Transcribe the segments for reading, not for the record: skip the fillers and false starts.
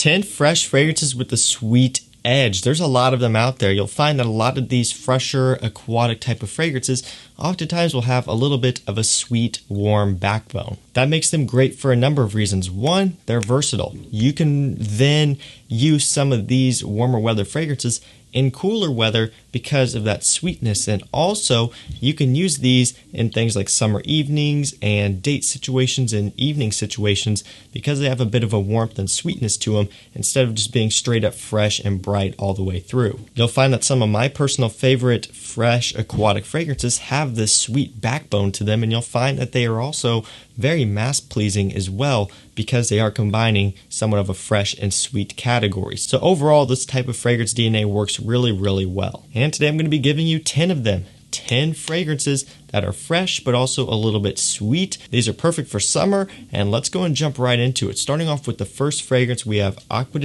10 fresh fragrances with a sweet edge. There's a lot of them out there. You'll find that a lot of these fresher aquatic type of fragrances oftentimes will have a little bit of a sweet, warm backbone. That makes them great for a number of reasons. One, they're versatile. You can then use some of these warmer weather fragrances in cooler weather because of that sweetness, and also you can use these in things like summer evenings and date situations and evening situations because they have a bit of a warmth and sweetness to them instead of just being straight up fresh and bright all the way through. You'll find that some of my personal favorite fresh aquatic fragrances have this sweet backbone to them, and you'll find that they are also very mass pleasing as well because they are combining somewhat of a fresh and sweet category. So overall, this type of fragrance DNA works really, really well. And today I'm going to be giving you 10 of them. 10 fragrances that are fresh but also a little bit sweet. These are perfect for summer, and let's go and jump right into it. Starting off with the first fragrance, we have Aqua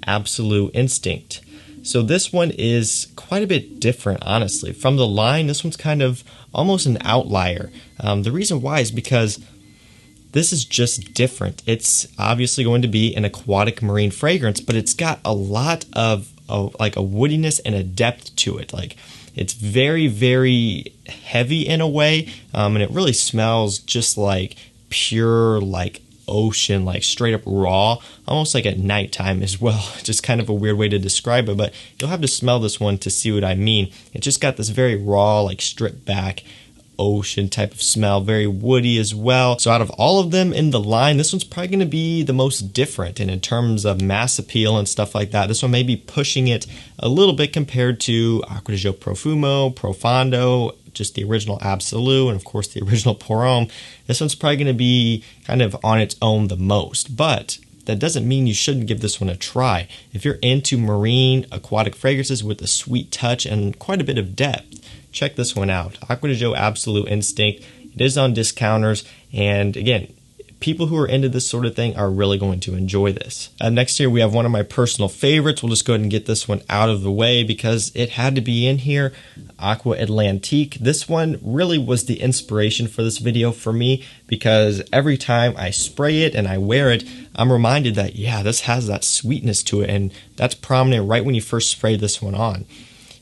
Absolute Instinct. So this one is quite a bit different, honestly. From the line, this one's kind of almost an outlier. The reason why is because this is just different. It's obviously going to be an aquatic marine fragrance, but it's got a lot of like a woodiness and a depth to it. Like, it's very, very heavy in a way, and it really smells just like pure, like ocean, like straight up raw, almost like at nighttime as well. Just kind of a weird way to describe it, but you'll have to smell this one to see what I mean. It just got this very raw, like stripped back ocean type of smell, very woody as well. So out of all of them in the line, this one's probably going to be the most different, and in terms of mass appeal and stuff like that, this one may be pushing it a little bit compared to Acqua di Gio Profumo, Profondo, just the original Absolute, and of course the original Pour Homme. This one's probably going to be kind of on its own the most, but that doesn't mean you shouldn't give this one a try. If you're into marine aquatic fragrances with a sweet touch and quite a bit of depth, check this one out. Aqua di Gio Absolute Instinct. It is on discounters, and again, people who are into this sort of thing are really going to enjoy this. Next here we have one of my personal favorites. We'll just go ahead and get this one out of the way because it had to be in here. Aqua Atlantique. This one really was the inspiration for this video for me because every time I spray it and I wear it, I'm reminded that, yeah, this has that sweetness to it, and that's prominent right when you first spray this one on.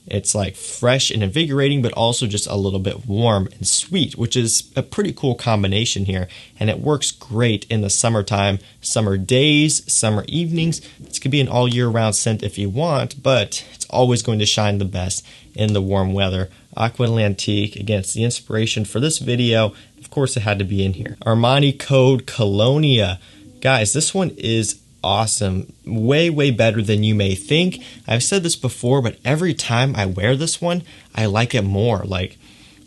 It's like fresh and invigorating, but also just a little bit warm and sweet, which is a pretty cool combination here. And it works great in the summertime, summer days, summer evenings. This could be an all year round scent if you want, but it's always going to shine the best in the warm weather. Aqua Atlantique, again, it's the inspiration for this video. Of course, it had to be in here. Armani Code Colonia. Guys, this one is awesome. Way, way better than you may think. I've said this before, but every time I wear this one, I like it more. Like,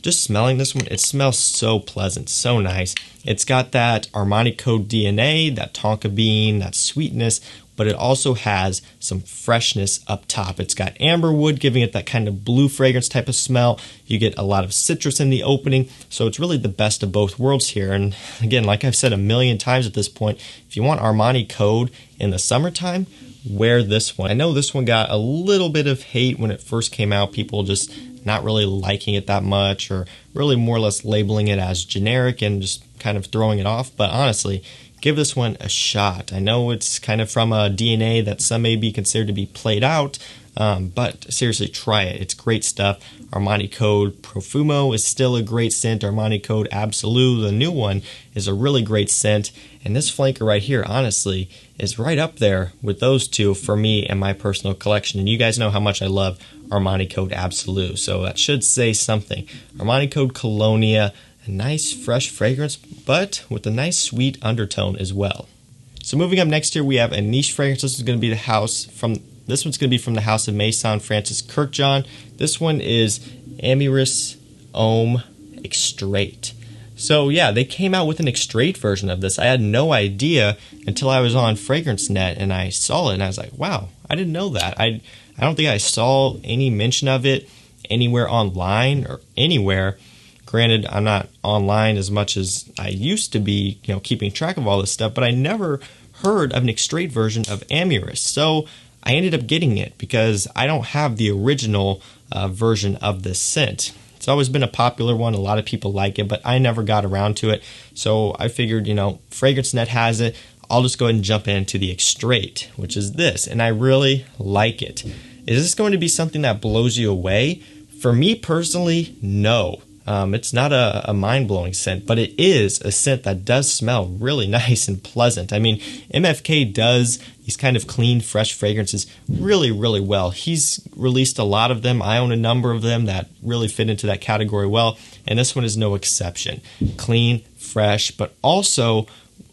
just smelling this one, it smells so pleasant, so nice. It's got that Armani Code DNA, that tonka bean, that sweetness, but it also has some freshness up top. It's got amberwood, giving it that kind of blue fragrance type of smell. You get a lot of citrus in the opening, so it's really the best of both worlds here. And again, like I've said a million times at this point, if you want Armani Code in the summertime, wear this one. I know this one got a little bit of hate when it first came out, people just not really liking it that much, or really more or less labeling it as generic and just kind of throwing it off, but honestly, give this one a shot. I know it's kind of from a DNA that some may be considered to be played out, but seriously, try it. It's great stuff. Armani Code Profumo is still a great scent. Armani Code Absolute, the new one, is a really great scent. And this flanker right here, honestly, is right up there with those two for me and my personal collection. And you guys know how much I love Armani Code Absolute, so that should say something. Armani Code Colonia, a nice fresh fragrance, but with a nice sweet undertone as well. So moving up next here, we have a niche fragrance. This one's going to be from the house of Maison Francis Kurkdjian. This one is Amyris Homme Extrait. So yeah, they came out with an extrait version of this. I had no idea until I was on FragranceNet and I saw it, and I was like, wow, I didn't know that. I don't think I saw any mention of it anywhere online or anywhere. Granted, I'm not online as much as I used to be, keeping track of all this stuff, but I never heard of an extrait version of Amyris. So I ended up getting it because I don't have the original version of this scent. It's always been a popular one. A lot of people like it, but I never got around to it. So I figured, FragranceNet has it. I'll just go ahead and jump into the Extrait, which is this, and I really like it. Is this going to be something that blows you away? For me personally, no. It's not a mind-blowing scent, but it is a scent that does smell really nice and pleasant. I mean, MFK does these kind of clean, fresh fragrances really, really well. He's released a lot of them. I own a number of them that really fit into that category well, and this one is no exception. Clean, fresh, but also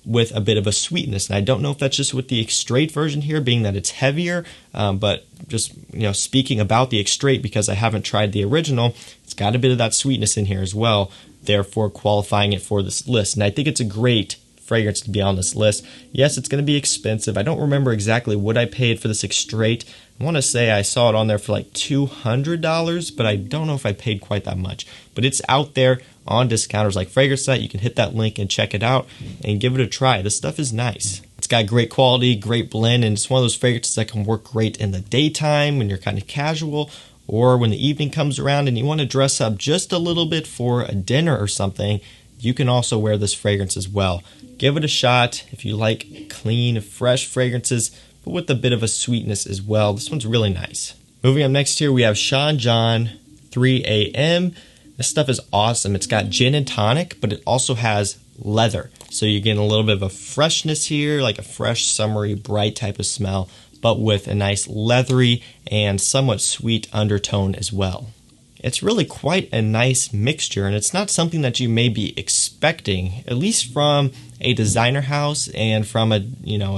with a bit of a sweetness. And I don't know if that's just with the Extrait version here, being that it's heavier, but just speaking about the Extrait, because I haven't tried the original, it's got a bit of that sweetness in here as well, therefore qualifying it for this list. And I think it's a great fragrance to be on this list. Yes, it's going to be expensive. I don't remember exactly what I paid for this Extrait. I want to say I saw it on there for like $200, but I don't know if I paid quite that much. But it's out there on discounters like FragranceNet. You can hit that link and check it out and give it a try. This stuff is nice. It's got great quality, great blend, and it's one of those fragrances that can work great in the daytime when you're kind of casual, or when the evening comes around and you want to dress up just a little bit for a dinner or something. You can also wear this fragrance as well. Give it a shot if you like clean, fresh fragrances, but with a bit of a sweetness as well. This one's really nice. Moving up next here, we have Sean John 3 AM. This stuff is awesome. It's got gin and tonic, but it also has leather. So you're getting a little bit of a freshness here, like a fresh, summery, bright type of smell, but with a nice leathery and somewhat sweet undertone as well. It's really quite a nice mixture, and it's not something that you may be expecting, at least from a designer house and from a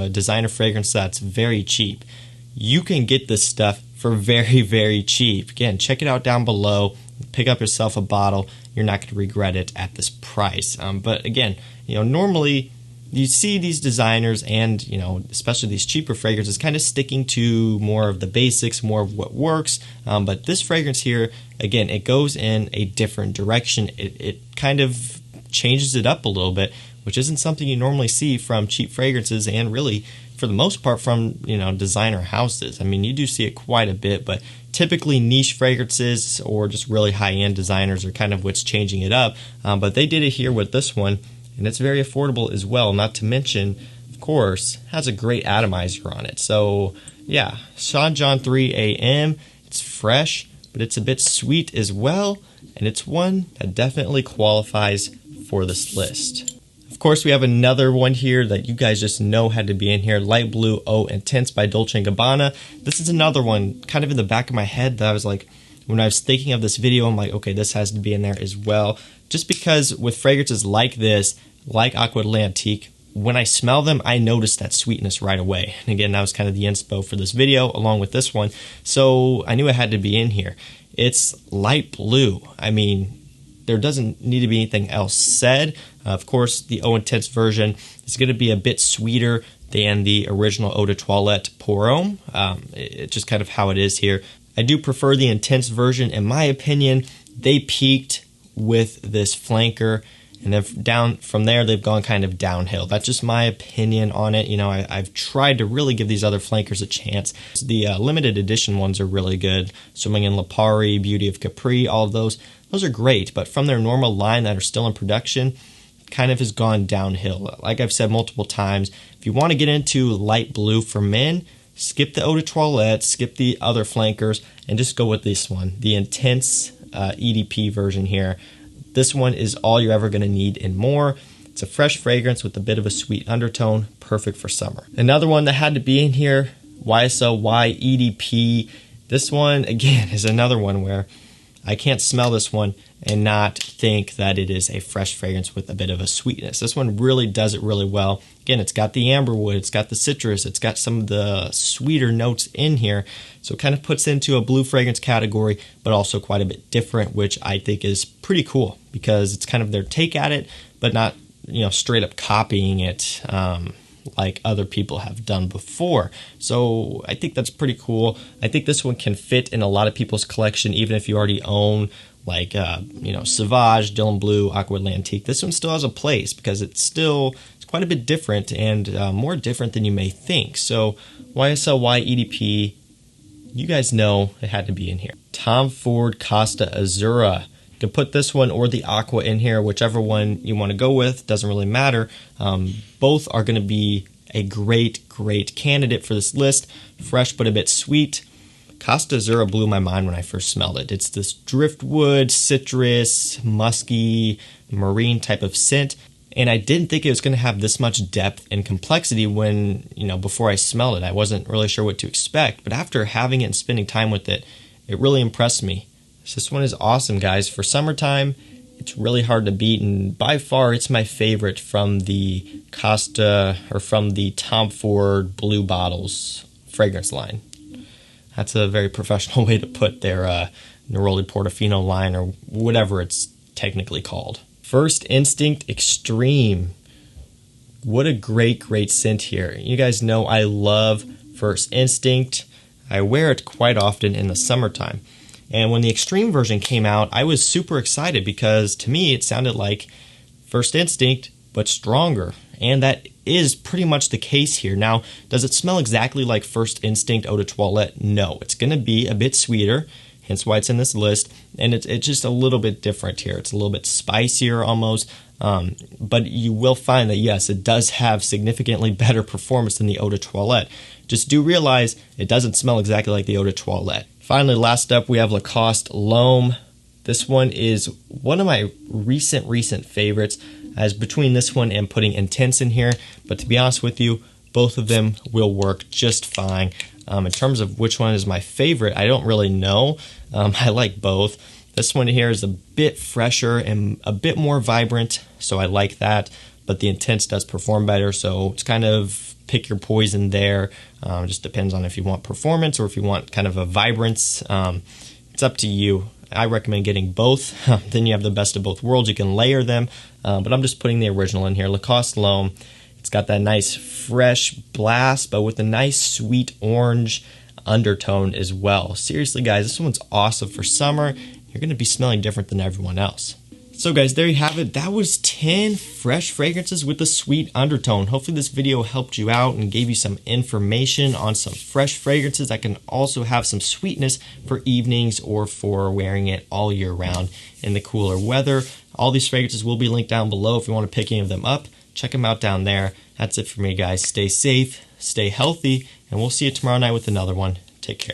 designer fragrance that's very cheap. You can get this stuff for very, very cheap. Again, check it out down below. Pick up yourself a bottle. You're not going to regret it at this price. But again, normally you see these designers and, especially these cheaper fragrances kind of sticking to more of the basics, more of what works. But this fragrance here, again, it goes in a different direction. It kind of changes it up a little bit, which isn't something you normally see from cheap fragrances, and really, for the most part, from designer houses. I mean, you do see it quite a bit, but typically niche fragrances or just really high-end designers are kind of what's changing it up. But they did it here with this one, and it's very affordable as well. Not to mention, of course, has a great atomizer on it. So yeah, Sean John 3 AM. It's fresh, but it's a bit sweet as well, and it's one that definitely qualifies for this list. Of course, we have another one here that you guys just know had to be in here, Light Blue Eau Intense by Dolce & Gabbana. This is another one kind of in the back of my head that I was like, when I was thinking of this video, I'm like, okay, this has to be in there as well. Just because with fragrances like this, like Aqua L'Antique, when I smell them, I notice that sweetness right away. And again, that was kind of the inspo for this video, along with this one. So I knew it had to be in here. It's light blue. I mean, there doesn't need to be anything else said. Of course, the Eau Intense version is going to be a bit sweeter than the original Eau de Toilette Pour Homme. It's just kind of how it is here. I do prefer the Intense version. In my opinion, they peaked with this flanker, and then down from there, they've gone kind of downhill. That's just my opinion on it. I've tried to really give these other flankers a chance. The limited edition ones are really good. Swimming in Lipari, Beauty of Capri, all of those are great. But from their normal line that are still in production, kind of has gone downhill. Like I've said multiple times, if you want to get into light blue for men, skip the Eau de Toilette, skip the other flankers, and just go with this one, the Intense EDP version here. This one is all you're ever going to need and more. It's a fresh fragrance with a bit of a sweet undertone, perfect for summer. Another one that had to be in here, YSL Y EDP. This one, again, is another one where I can't smell this one and not think that it is a fresh fragrance with a bit of a sweetness. This one really does it really well. Again, it's got the amberwood, it's got the citrus, it's got some of the sweeter notes in here. So it kind of puts into a blue fragrance category, but also quite a bit different, which I think is pretty cool because it's kind of their take at it, but not straight up copying it like other people have done before. So I think that's pretty cool. I think this one can fit in a lot of people's collection, even if you already own like Sauvage, Dylan Blue, Aqua L'Antique. This one still has a place because it's quite a bit different and more different than you may think. So YSL Y EDP, you guys know it had to be in here. Tom Ford Casta Zero. You can put this one or the Aqua in here, whichever one you want to go with. Doesn't really matter. Both are going to be a great candidate for this list. Fresh but a bit sweet. Casta Zero blew my mind when I first smelled it. It's this driftwood, citrus, musky, marine type of scent. And I didn't think it was going to have this much depth and complexity when, before I smelled it. I wasn't really sure what to expect. But after having it and spending time with it, it really impressed me. So this one is awesome, guys. For summertime, it's really hard to beat. And by far, it's my favorite from the from the Tom Ford Blue Bottles fragrance line. That's a very professional way to put their Neroli Portofino line, or whatever it's technically called. First Instinct Extreme. What a great scent here. You guys know I love First Instinct. I wear it quite often in the summertime. And when the Extreme version came out, I was super excited because to me it sounded like First Instinct, but stronger. And that is pretty much the case here. Now, does it smell exactly like First Instinct Eau de Toilette? No, it's going to be a bit sweeter, hence why it's in this list. And it's just a little bit different here. It's a little bit spicier almost. But you will find that, yes, it does have significantly better performance than the Eau de Toilette. Just do realize it doesn't smell exactly like the Eau de Toilette. Finally, last up, we have Lacoste Lhomme. This one is one of my recent favorites, as between this one and putting Intense in here. But to be honest with you, both of them will work just fine. In terms of which one is my favorite, I don't really know. I like both. This one here is a bit fresher and a bit more vibrant, so I like that. But the Intense does perform better, so it's kind of pick your poison there. Just depends on if you want performance or if you want kind of a vibrance. It's up to you. I recommend getting both. Then you have the best of both worlds. You can layer them, but I'm just putting the original in here. Lacoste Lhomme. It's got that nice fresh blast, but with a nice sweet orange undertone as well. Seriously, guys, this one's awesome for summer. You're going to be smelling different than everyone else. So guys, there you have it. That was 10 fresh fragrances with a sweet undertone. Hopefully this video helped you out and gave you some information on some fresh fragrances that can also have some sweetness for evenings or for wearing it all year round in the cooler weather. All these fragrances will be linked down below if you want to pick any of them up. Check them out down there. That's it for me, guys. Stay safe, stay healthy, and we'll see you tomorrow night with another one. Take care.